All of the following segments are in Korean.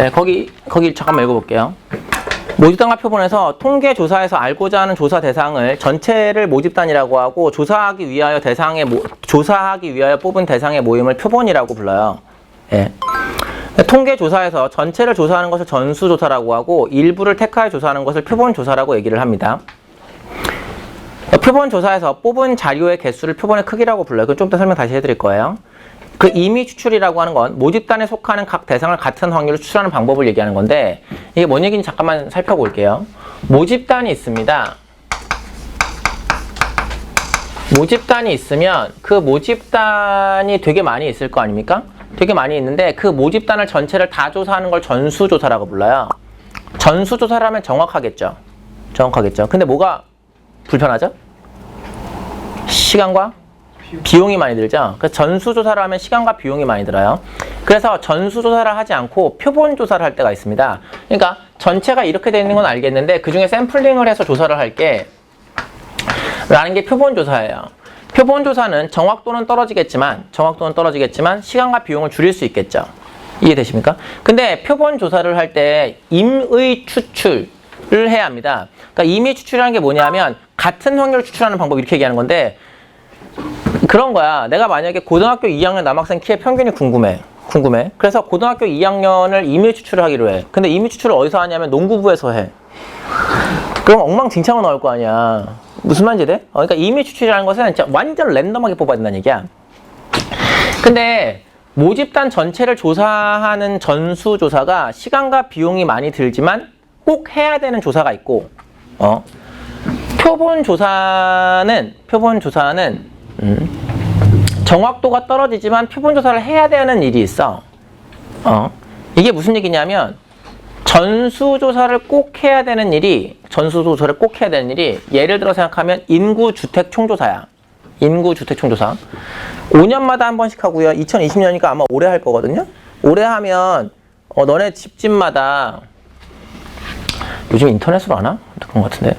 네, 거기 잠깐만 읽어볼게요. 모집단과 표본에서 통계조사에서 알고자 하는 조사 대상을 전체를 모집단이라고 하고 조사하기 위하여 뽑은 대상의 모임을 표본이라고 불러요. 예. 통계조사에서 전체를 조사하는 것을 전수조사라고 하고 일부를 택하여 조사하는 것을 표본조사라고 얘기를 합니다. 표본조사에서 뽑은 자료의 개수를 표본의 크기라고 불러요. 그건 좀 더 설명 다시 해드릴 거예요. 그 임의 추출이라고 하는 건 모집단에 속하는 각 대상을 같은 확률로 추출하는 방법을 얘기하는 건데 이게 뭔 얘기인지 잠깐만 살펴볼게요. 모집단이 있습니다. 모집단이 있으면 그 모집단이 되게 많이 있을 거 아닙니까? 되게 많이 있는데 그 모집단을 전체를 다 조사하는 걸 전수조사라고 불러요. 전수조사를 하면 정확하겠죠. 정확하겠죠. 근데 뭐가 불편하죠? 시간과 비용이 많이 들죠. 그래서 전수조사를 하면 시간과 비용이 많이 들어요. 그래서 전수조사를 하지 않고 표본조사를 할 때가 있습니다. 그러니까 전체가 이렇게 되어 있는 건 알겠는데 그 중에 샘플링을 해서 조사를 할게 라는 게 표본조사예요. 표본조사는 정확도는 떨어지겠지만 시간과 비용을 줄일 수 있겠죠. 이해되십니까? 근데 표본조사를 할 때 임의 추출을 해야 합니다. 그러니까 임의 추출이라는 게 뭐냐면 같은 확률을 추출하는 방법 이렇게 얘기하는 건데 그런 거야. 내가 만약에 고등학교 2학년 남학생 키의 평균이 궁금해. 그래서 고등학교 2학년을 임의 추출을 하기로 해. 근데 임의 추출을 어디서 하냐면 농구부에서 해. 그럼 엉망진창으로 나올 거 아니야. 무슨 말인지 돼? 그러니까 임의 추출이라는 것은 진짜 완전 랜덤하게 뽑아야 된다는 얘기야. 근데 모집단 전체를 조사하는 전수조사가 시간과 비용이 많이 들지만 꼭 해야 되는 조사가 있고 표본조사는 정확도가 떨어지지만 표본조사를 해야 되는 일이 있어. 이게 무슨 얘기냐면 전수조사를 꼭 해야 되는 일이 예를 들어 생각하면 인구주택총조사야. 인구주택총조사 5년마다 한 번씩 하고요. 2020년이니까 아마 올해 할 거거든요. 올해 하면 너네 집집마다 요즘 인터넷으로 하나? 그런 것 같은데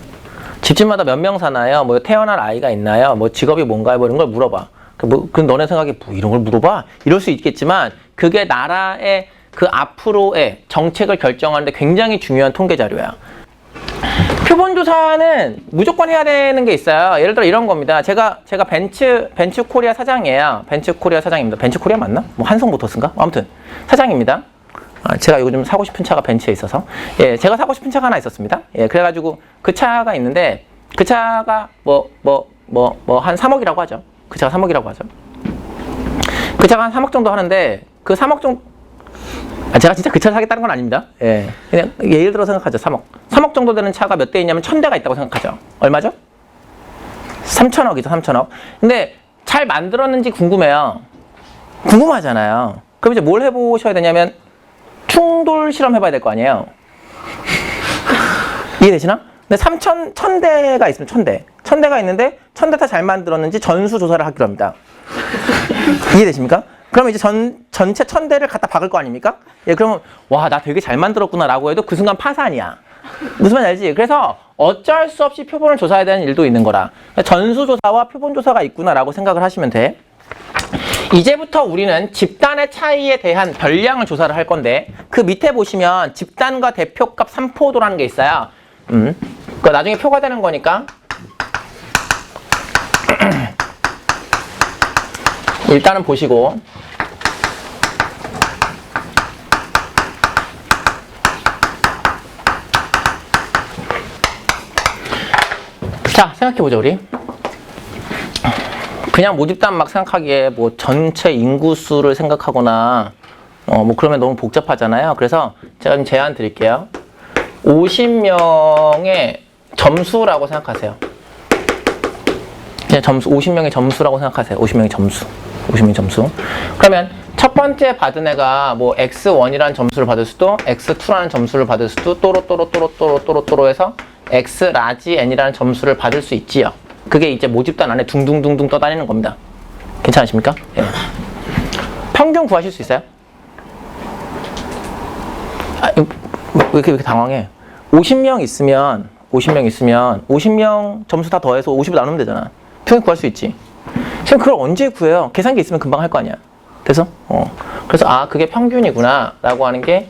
집집마다 몇 명 사나요? 뭐 태어날 아이가 있나요? 뭐 직업이 뭔가요? 뭐 이런 걸 물어봐. 그 너네 생각에 뭐 이런 걸 물어봐? 이럴 수 있겠지만 그게 나라의 그 앞으로의 정책을 결정하는데 굉장히 중요한 통계 자료야. 표본조사는 무조건 해야 되는 게 있어요. 예를 들어 이런 겁니다. 제가 벤츠코리아 사장이에요. 벤츠코리아 사장입니다. 벤츠코리아 맞나? 뭐 한성모터스인가? 아무튼 사장입니다. 제가 요즘 사고 싶은 차가 벤츠에 있어서 제가 사고 싶은 차가 하나 있었습니다. 그래가지고 그 차가 있는데 그 차가 한 3억이라고 하죠. 그 차가 3억이라고 하죠. 그 차가 한 3억 정도 하는데 그 3억 정도 제가 진짜 그 차를 사겠다는 건 아닙니다. 그냥 예를 들어 생각하죠. 3억 정도 되는 차가 몇 대 있냐면 1000대가 있다고 생각하죠. 얼마죠? 3천억이죠. 3천억. 근데 잘 만들었는지 궁금해요. 궁금하잖아요. 그럼 이제 뭘 해보셔야 되냐면 충돌 실험 해봐야 될 거 아니에요. 이해되시나? 근데 1000대가 있으면 1000대가 있는데 1000대 다 잘 만들었는지 전수 조사를 하기로 합니다. 이해되십니까? 그러면 이제 전체 1000대를 갖다 박을 거 아닙니까? 그러면 와, 나 되게 잘 만들었구나 라고 해도 그 순간 파산이야. 무슨 말인지 알지? 그래서 어쩔 수 없이 표본을 조사해야 되는 일도 있는 거라. 전수조사와 표본조사가 있구나 라고 생각을 하시면 돼. 이제부터 우리는 집단의 차이에 대한 별량을 조사를 할 건데 그 밑에 보시면 집단과 대표값 3포도라는 게 있어요. 그거 나중에 표가 되는 거니까 일단은 보시고 자, 생각해보자 우리. 그냥 모집단 막 생각하기에 뭐 전체 인구수를 생각하거나 뭐 그러면 너무 복잡하잖아요. 그래서 제가 좀 제안 드릴게요. 50명의 점수라고 생각하세요. 그냥 점수, 50명의 점수라고 생각하세요. 50명의 점수. 그러면 첫 번째 받은 애가 뭐 X1이라는 점수를 받을 수도, X2라는 점수를 받을 수도, 또로 해서 X 라지 N이라는 점수를 받을 수 있지요. 그게 이제 모집단 안에 둥둥둥둥 떠다니는 겁니다. 괜찮으십니까? 평균 구하실 수 있어요? 왜 이렇게 당황해? 50명 있으면 50명 점수 다 더해서 50을 나누면 되잖아. 평균 구할 수 있지. 지금 그걸 언제 구해요? 계산기 있으면 금방 할 거 아니야. 그래서 그래서 그게 평균이구나 라고 하는 게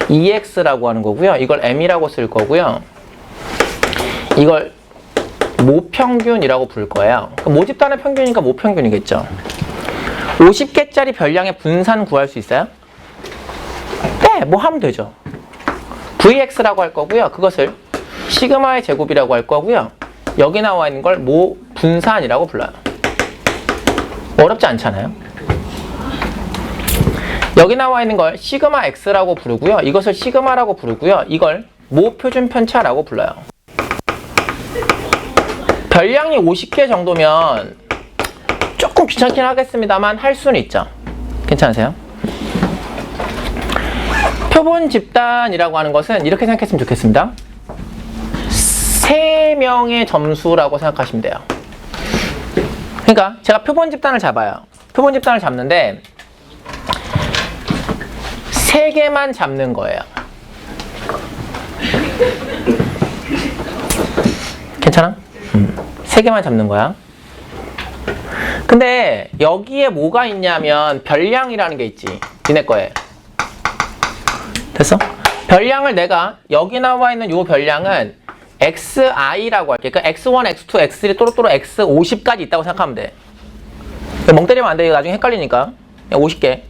EX라고 하는 거고요. 이걸 M이라고 쓸 거고요. 이걸 모평균이라고 부를 거예요. 모집단의 평균이니까 모평균이겠죠. 50개짜리 별량의 분산 구할 수 있어요? 네, 뭐 하면 되죠. VX라고 할 거고요. 그것을 시그마의 제곱이라고 할 거고요. 여기 나와 있는 걸 모 분산이라고 불러요. 어렵지 않잖아요. 여기 나와 있는 걸 시그마 X라고 부르고요. 이것을 시그마라고 부르고요. 이걸 모 표준 편차라고 불러요. 별량이 50개 정도면 조금 귀찮긴 하겠습니다만 할 수는 있죠. 괜찮으세요? 표본 집단이라고 하는 것은 이렇게 생각했으면 좋겠습니다. 3명의 점수라고 생각하시면 돼요. 그러니까 제가 표본 집단을 잡아요. 표본 집단을 잡는데 3개만 잡는 거예요. 괜찮아? 3개만 잡는 거야. 근데 여기에 뭐가 있냐면 별량이라는 게 있지. 니네 거에. 됐어? 별량을 내가 여기 나와 있는 요 별량은 XI라고 할게. 그러니까 X1, X2, X3, 또로또로 X50까지 있다고 생각하면 돼. 멍 때리면 안 돼. 이거 나중에 헷갈리니까. 50개.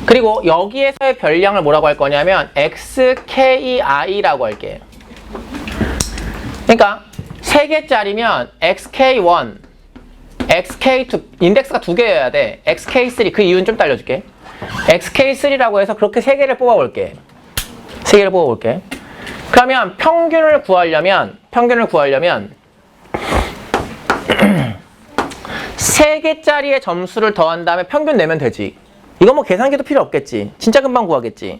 그리고 여기에서의 별량을 뭐라고 할 거냐면 XKI라고 할게. 그러니까 3개짜리면 XK1, XK2, 인덱스가 2개여야 돼. XK3, 그 이유는 좀 더 알려줄게. XK3라고 해서 그렇게 3개를 뽑아볼게. 3개를 뽑아볼게. 그러면 평균을 구하려면 3개짜리의 점수를 더한 다음에 평균 내면 되지. 이거 뭐 계산기도 필요 없겠지. 진짜 금방 구하겠지.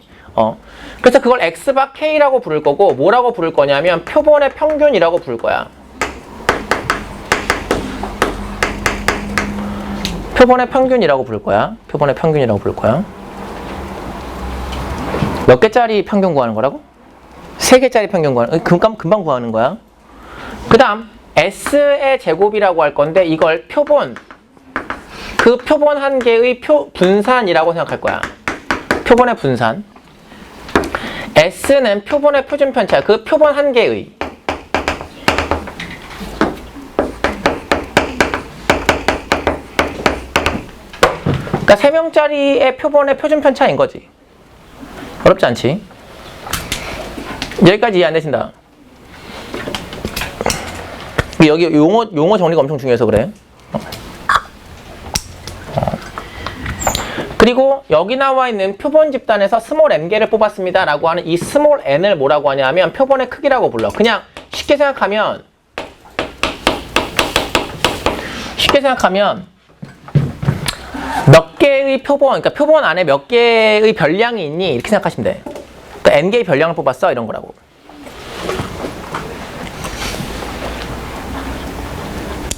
그래서 그걸 X바 K라고 부를 거고 뭐라고 부를 거냐면 표본의 평균이라고 부를 거야. 표본의 평균이라고 부를 거야. 표본의 평균이라고 부를 거야. 몇 개짜리 평균 구하는 거라고? 3개짜리 평균 구하는 거야. 금방 구하는 거야. 그 다음 S의 제곱이라고 할 건데 이걸 표본, 그 표본 한 개의 분산이라고 생각할 거야. 표본의 분산. S는 표본의 표준 편차, 그 표본 한 개의. 그러니까 3명짜리의 표본의 표준 편차인 거지. 어렵지 않지? 여기까지 이해 안 되신다. 여기 용어 정리가 엄청 중요해서 그래. 그리고 여기 나와 있는 표본 집단에서 스몰 m개를 뽑았습니다 라고 하는 이 스몰 n을 뭐라고 하냐면 표본의 크기라고 불러. 그냥 쉽게 생각하면 몇 개의 표본, 그러니까 표본 안에 몇 개의 별량이 있니? 이렇게 생각하시면 돼. 그러니까 n개의 별량을 뽑았어 이런 거라고.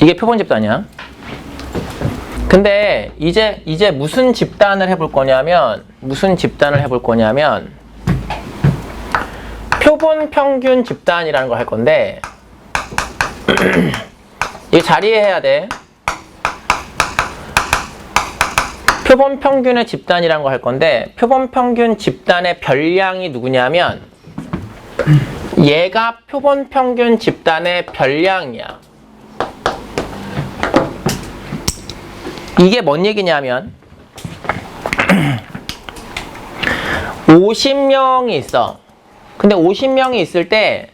이게 표본 집단이야. 근데 이제 무슨 집단을 해볼 거냐면 표본 평균 집단이라는 걸 할 건데 이거 자리해야 돼. 표본 평균의 집단이라는 걸 할 건데 표본 평균 집단의 별량이 누구냐면 얘가 표본 평균 집단의 별량이야. 이게 뭔 얘기냐면 50명이 있어. 근데 50명이 있을 때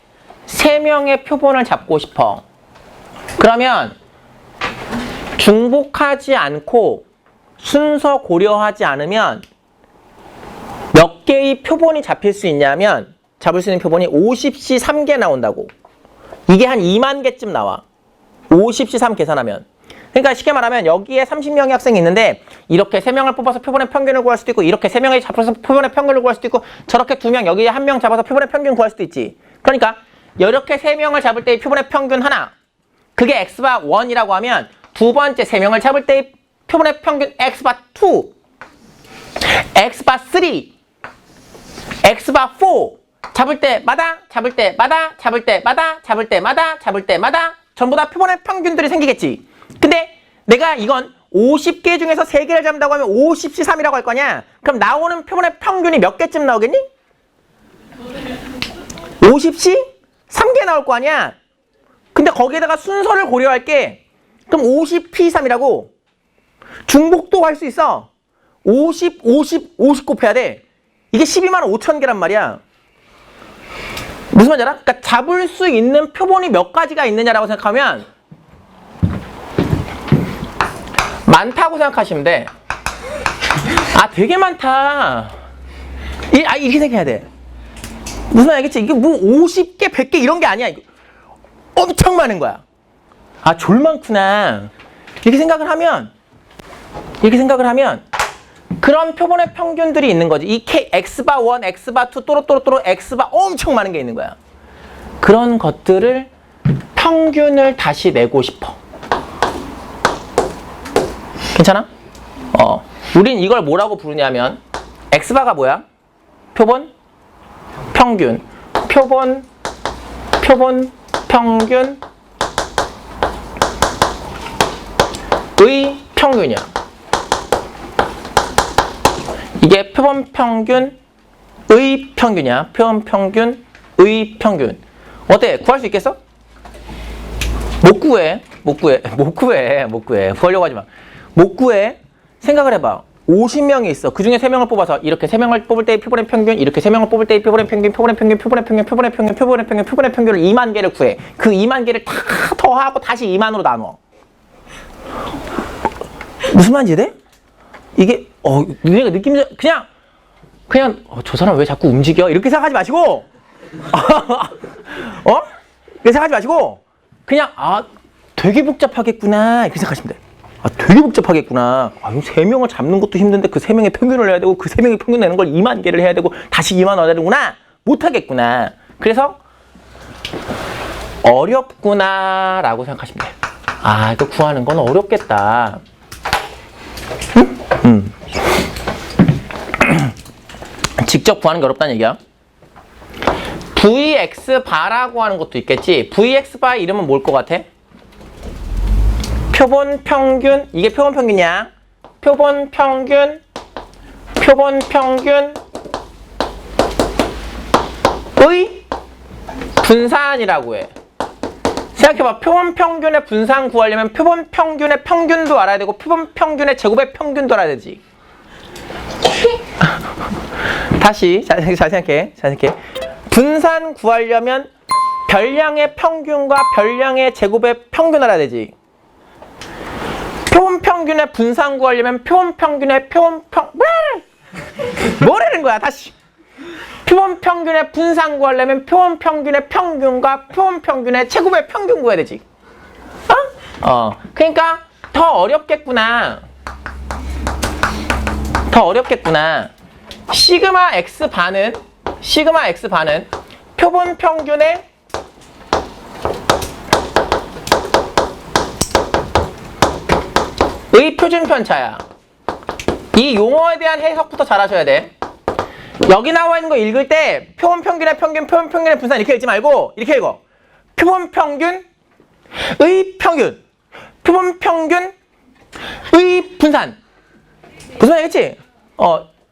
3명의 표본을 잡고 싶어. 그러면 중복하지 않고 순서 고려하지 않으면 몇 개의 표본이 잡힐 수 있냐면 잡을 수 있는 표본이 50시 3개 나온다고. 이게 한 2만 개쯤 나와. 50시 3 계산하면. 그러니까 쉽게 말하면 여기에 30명의 학생이 있는데 이렇게 3명을 뽑아서 표본의 평균을 구할 수도 있고 이렇게 3명이 잡아서 표본의 평균을 구할 수도 있고 저렇게 2명 여기에 1명 잡아서 표본의 평균 구할 수도 있지. 그러니까 이렇게 3명을 잡을 때의 표본의 평균 하나, 그게 X바 1이라고 하면 두 번째 3명을 잡을 때의 표본의 평균 X바 2, X바 3, X바 4 잡을 때마다 전부 다 표본의 평균들이 생기겠지. 근데 내가 이건 50개 중에서 3개를 잡는다고 하면 50시 3이라고 할 거냐? 그럼 나오는 표본의 평균이 몇 개쯤 나오겠니? 50씩 3개 나올 거 아니야? 근데 거기에다가 순서를 고려할게. 그럼 50p3이라고 중복도 할 수 있어. 50, 50, 50 곱해야 돼. 이게 12만 5천 개란 말이야. 무슨 말인지 알아? 그러니까 잡을 수 있는 표본이 몇 가지가 있느냐라고 생각하면 많다고 생각하시면 돼. 아, 되게 많다. 이렇게 생각해야 돼. 무슨 말 알겠지? 이게 뭐 50개, 100개 이런 게 아니야. 이거 엄청 많은 거야. 아, 졸 많구나. 이렇게 생각을 하면 그런 표본의 평균들이 있는 거지. 이 K, X바 1, X바 2, 또로또로또로 X바 엄청 많은 게 있는 거야. 그런 것들을 평균을 다시 내고 싶어. 괜찮아? 우린 이걸 뭐라고 부르냐면 X바가 뭐야? 표본, 평균, 표본, 평균, 의 평균이야. 이게 표본 평균, 의 평균이야. 표본 평균, 의 평균. 어때? 구할 수 있겠어? 못 구해. 구하려고 하지 마. 못 구해. 생각을 해봐. 50명이 있어. 그 중에 3명을 뽑아서 이렇게 3명을 뽑을 때 표본의 평균, 이렇게 3명을 뽑을 때 표본의 평균, 표본의 평균을 2만 개를 구해. 그 2만 개를 다 더하고 다시 2만으로 나눠. 무슨 말인지 돼? 이게 내가 느낌이 그냥 저 사람 왜 자꾸 움직여? 이렇게 생각하지 마시고 이렇게 생각하지 마시고 그냥 되게 복잡하겠구나 이렇게 생각하시면 돼. 되게 복잡하겠구나. 이거 3명을 잡는 것도 힘든데 그 3명의 평균을 해야 되고 그 3명의 평균 내는 걸 2만 개를 해야 되고 다시 2만 원 해야 되는구나. 못하겠구나. 그래서 어렵구나 라고 생각하시면 돼요. 이거 구하는 건 어렵겠다. 직접 구하는 게 어렵다는 얘기야. Vx바라고 하는 것도 있겠지. Vx바의 이름은 뭘 것 같아? 표본 평균, 이게 표본 평균이야. 표본 평균 의 분산이라고 해. 생각해봐. 표본 평균의 분산 구하려면 표본 평균의 평균도 알아야 되고 표본 평균의 제곱의 평균도 알아야 되지. 다시 잘 생각해. 분산 구하려면 별량의 평균과 별량의 제곱의 평균 알아야 되지. 표본 평균의 분산 구하려면 표본 평균의 뭐라는 거야? 다시. 표본 평균의 분산 구하려면 표본 평균의 평균과 표본 평균의 제곱의 평균 구해야 되지. 그러니까 더 어렵겠구나. 시그마 X 반은 표본 평균의 의 표준 편차야. 이 용어에 대한 해석부터 잘 하셔야 돼. 여기 나와 있는 거 읽을 때 표본 평균의 평균, 표본 평균의 분산 이렇게 읽지 말고 이렇게 읽어. 표본 평균, 의 평균, 표본 평균, 의 분산. 무슨 말이겠지?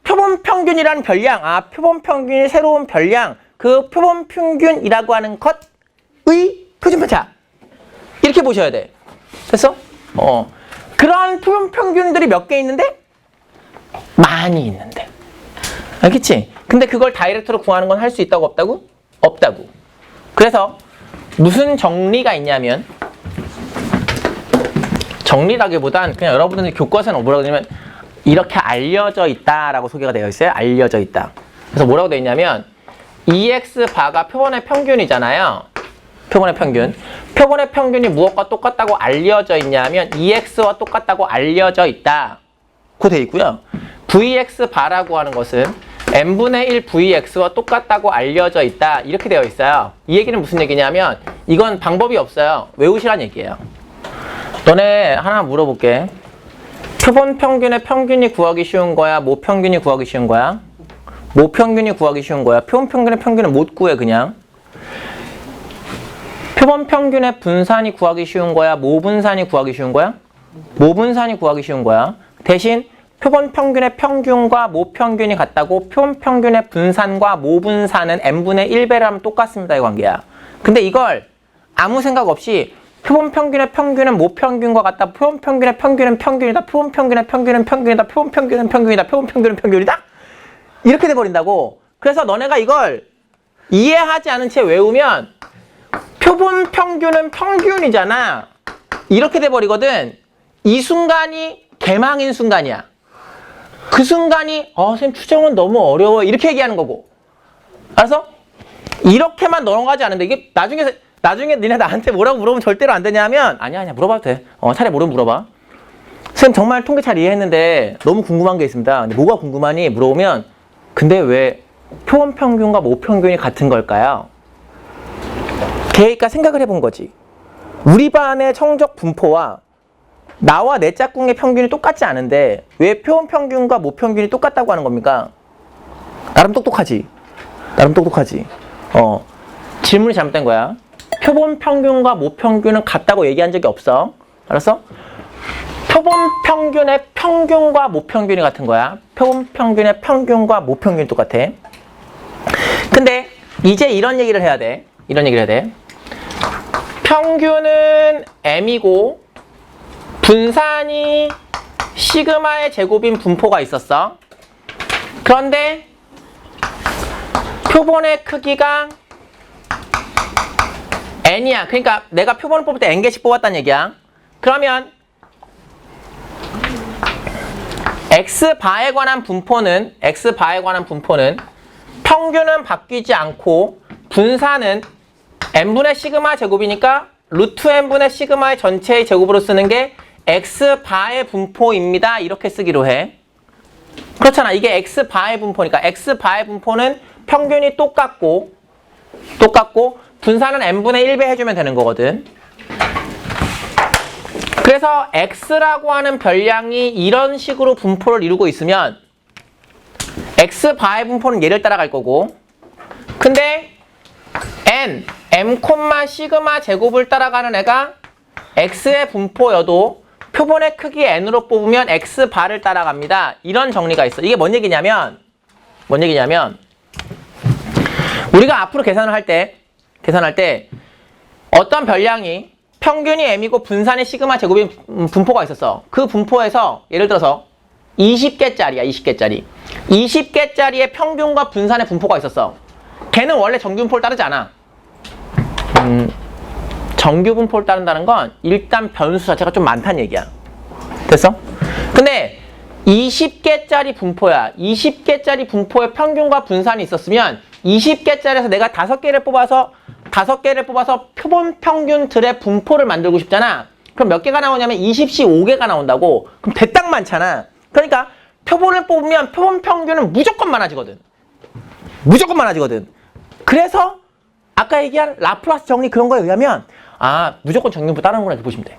표본 평균이라는 별량, 표본 평균이 새로운 별량, 그 표본 평균이라고 하는 것의 표준 편차. 이렇게 보셔야 돼. 됐어? 그런 표본 평균들이 몇 개 있는데? 많이 있는데. 알겠지? 근데 그걸 다이렉트로 구하는 건 할 수 있다고 없다고? 없다고. 그래서 무슨 정리가 있냐면 정리라기보단 그냥 여러분들이 교과서는 뭐라고 되냐면 이렇게 알려져 있다라고 소개가 되어 있어요. 알려져 있다. 그래서 뭐라고 되어 있냐면 EX바가 표본의 평균이잖아요. 표본의 평균. 표본의 평균이 무엇과 똑같다고 알려져 있냐면 EX와 똑같다고 알려져 있다. 고 되어 있고요. VX바라고 하는 것은 n분의 1 VX와 똑같다고 알려져 있다. 이렇게 되어 있어요. 이 얘기는 무슨 얘기냐면 이건 방법이 없어요. 외우시란 얘기예요. 너네 하나 물어볼게. 표본 평균의 평균이 구하기 쉬운 거야? 모평균이 구하기 쉬운 거야? 모평균이 구하기 쉬운 거야? 표본 평균의 평균은 못 구해 그냥. 표본 평균의 분산이 구하기 쉬운 거야? 모분산이 구하기 쉬운 거야? 모분산이 구하기 쉬운 거야. 대신 표본 평균의 평균과 모평균이 같다고 표본 평균의 분산과 모분산은 n분의 1배를 하면 똑같습니다. 이 관계야. 근데 이걸 아무 생각 없이 표본 평균의 평균은 모평균과 같다. 표본 평균의 평균은 평균이다. 표본 평균의 평균은 평균이다. 표본 평균은 평균이다. 표본 평균은 평균이다. 이렇게 돼버린다고. 그래서 너네가 이걸 이해하지 않은 채 외우면 표본 평균은 평균이잖아. 이렇게 돼버리거든. 이 순간이 개망인 순간이야. 그 순간이 선생님 추정은 너무 어려워. 이렇게 얘기하는 거고. 알았어? 이렇게만 넘어가지 않는데 이게 나중에 니네 나한테 뭐라고 물어보면 절대로 안 되냐면 아니야 물어봐도 돼. 차라리 모르면 물어봐. 선생님 정말 통계 잘 이해했는데 너무 궁금한 게 있습니다. 근데 뭐가 궁금하니? 물어보면 근데 왜 표본 평균과 모평균이 같은 걸까요? 걔가 생각을 해본 거지. 우리 반의 성적 분포와 나와 내 짝꿍의 평균이 똑같지 않은데 왜 표본 평균과 모평균이 똑같다고 하는 겁니까? 나름 똑똑하지. 질문이 잘못된 거야. 표본 평균과 모평균은 같다고 얘기한 적이 없어. 알았어? 표본 평균의 평균과 모평균이 같은 거야. 표본 평균의 평균과 모평균이 똑같아. 근데 이제 이런 얘기를 해야 돼. 평균은 m이고 분산이 시그마의 제곱인 분포가 있었어. 그런데 표본의 크기가 n이야. 그러니까 내가 표본을 뽑을 때 n개씩 뽑았다는 얘기야. 그러면 x바에 관한 분포는 평균은 바뀌지 않고 분산은 n분의 시그마 제곱이니까 루트 n분의 시그마의 전체의 제곱으로 쓰는 게 x바의 분포입니다. 이렇게 쓰기로 해. 그렇잖아. 이게 x바의 분포니까 x바의 분포는 평균이 똑같고 분산은 n분의 1배 해주면 되는 거거든. 그래서 x라고 하는 별량이 이런 식으로 분포를 이루고 있으면 x바의 분포는 얘를 따라갈 거고 근데 m, 시그마 제곱을 따라가는 애가 x의 분포여도 표본의 크기 n으로 뽑으면 x바를 따라갑니다. 이런 정리가 있어. 이게 뭔 얘기냐면 우리가 앞으로 계산을 할 때 어떤 별량이 평균이 m이고 분산이 시그마 제곱인 분포가 있었어. 그 분포에서 예를 들어서 20개짜리야. 20개짜리의 평균과 분산의 분포가 있었어. 걔는 원래 정규 분포를 따르지 않아. 정규 분포를 따른다는 건 일단 변수 자체가 좀 많다는 얘기야. 됐어? 근데 20개짜리 분포야. 20개짜리 분포의 평균과 분산이 있었으면 20개짜리에서 내가 5개를 뽑아서 표본 평균들의 분포를 만들고 싶잖아. 그럼 몇 개가 나오냐면 20시 5개가 나온다고. 그럼 대딱 많잖아. 그러니까 표본을 뽑으면 표본 평균은 무조건 많아지거든. 그래서 아까 얘기한 라플라스 정리 그런 거에 의하면 무조건 정규분포 따르는구나 이렇게 보시면 돼.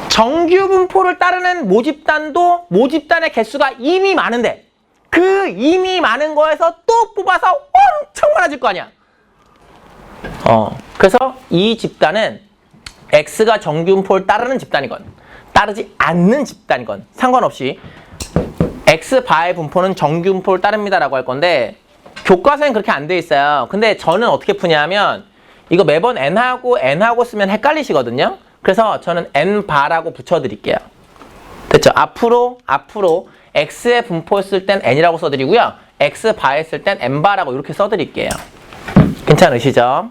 정규분포를 따르는 모집단도 모집단의 개수가 이미 많은데 그 이미 많은 거에서 또 뽑아서 엄청 많아질 거 아니야. 그래서 이 집단은 X가 정규분포를 따르는 집단이건 따르지 않는 집단이건 상관없이 X바의 분포는 정규분포를 따릅니다 라고 할 건데 교과서엔 그렇게 안 돼 있어요. 근데 저는 어떻게 푸냐면 이거 매번 n하고 쓰면 헷갈리시거든요. 그래서 저는 n바라고 붙여드릴게요. 됐죠? 앞으로 x의 분포였을 땐 n이라고 써드리고요. x바 했을 땐 n바라고 이렇게 써드릴게요. 괜찮으시죠?